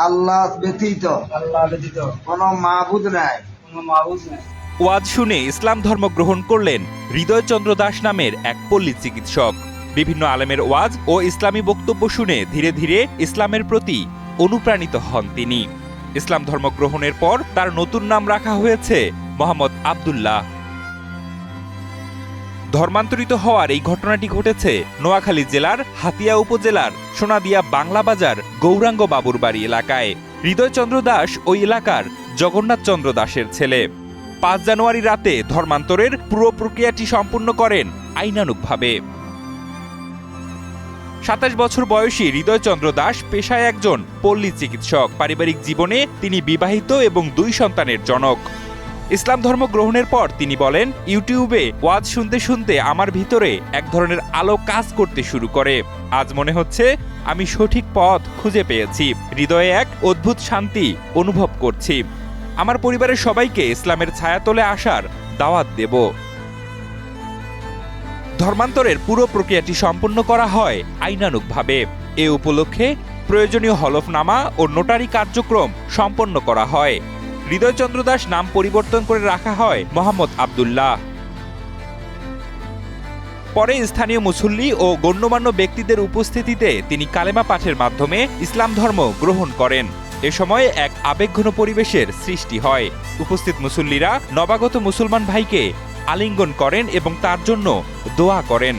আল্লাহ ব্যতীত কোনো মাবুদ নাই। ওয়াজ শুনে ইসলাম ধর্ম গ্রহণ করলেন হৃদয়চন্দ্র দাস নামের এক পল্লী চিকিৎসক। বিভিন্ন আলেমের ওয়াজ ও ইসলামী বক্তব্য শুনে ধীরে ধীরে ইসলামের প্রতি অনুপ্রাণিত হন তিনি। ইসলাম ধর্ম গ্রহণের পর তার নতুন নাম রাখা হয়েছে মোহাম্মদ আব্দুল্লাহ। ধর্মান্তরিত হওয়ার এই ঘটনাটি ঘটেছে নোয়াখালী জেলার হাতিয়া উপজেলার সোনাদিয়া বাংলা বাজার গৌরাঙ্গ বাবুর বাড়ি এলাকায়। হৃদয়চন্দ্র দাস ওই এলাকার জগন্নাথ চন্দ্র দাসের ছেলে। ৫ জানুয়ারি রাতে ধর্মান্তরের পুরো প্রক্রিয়াটি সম্পূর্ণ করেন আইনানুগভাবে। ২৭ বছর বয়সী হৃদয়চন্দ্র দাস পেশায় একজন পল্লী চিকিৎসক। পারিবারিক জীবনে তিনি বিবাহিত এবং ২ সন্তানের জনক। ইসলাম ধর্ম গ্রহণের পর তিনি বলেন, ইউটিউবে ওয়াজ শুনতে শুনতে আমার ভিতরে এক ধরনের আলো কাজ করতে শুরু করে। আজ মনে হচ্ছে আমি সঠিক পথ খুঁজে পেয়েছি। হৃদয়ে এক অদ্ভুত শান্তি অনুভব করছি। আমার পরিবারের সবাইকে ইসলামের ছায়াতলে আসার দাওয়াত দেব। ধর্মান্তরের পুরো প্রক্রিয়াটি সম্পূর্ণ করা হয় আইনানুগভাবে। এ উপলক্ষে প্রয়োজনীয় হলফনামা ও নোটারি কার্যক্রম সম্পন্ন করা হয়। হৃদয়চন্দ্র দাস নাম পরিবর্তন করে রাখা হয় মোহাম্মদ আব্দুল্লাহ। পরে স্থানীয় মুসল্লি ও গণ্যমান্য ব্যক্তিদের উপস্থিতিতে তিনি কালেমা পাঠের মাধ্যমে ইসলাম ধর্ম গ্রহণ করেন। এ সময় এক আবেগঘন পরিবেশের সৃষ্টি হয়। উপস্থিত মুসল্লিরা নবাগত মুসলমান ভাইকে আলিঙ্গন করেন এবং তার জন্য দোয়া করেন।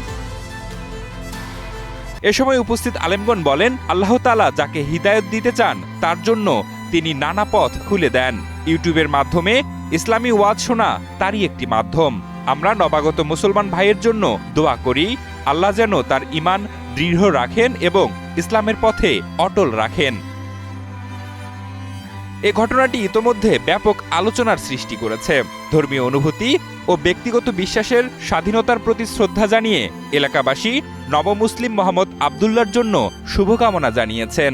এ সময় উপস্থিত আলেমগণ বলেন, আল্লাহ তাআলা যাকে হিদায়াত দিতে চান তার জন্য তিনি নানা পথ খুলে দেন। ইউটিউবের মাধ্যমে ইসলামী ওয়াজ শোনা তারই একটি মাধ্যম। আমরা নবাগত মুসলমান ভাইয়ের জন্য দোয়া করি, আল্লাহ যেন তার ঈমান দৃঢ় রাখেন এবং ইসলামের পথে অটল রাখেন। এ ঘটনাটি ইতোমধ্যে ব্যাপক আলোচনার সৃষ্টি করেছে। ধর্মীয় অনুভূতি ও ব্যক্তিগত বিশ্বাসের স্বাধীনতার প্রতি শ্রদ্ধা জানিয়ে এলাকাবাসী নবমুসলিম মোহাম্মদ আব্দুল্লাহর জন্য শুভকামনা জানিয়েছেন।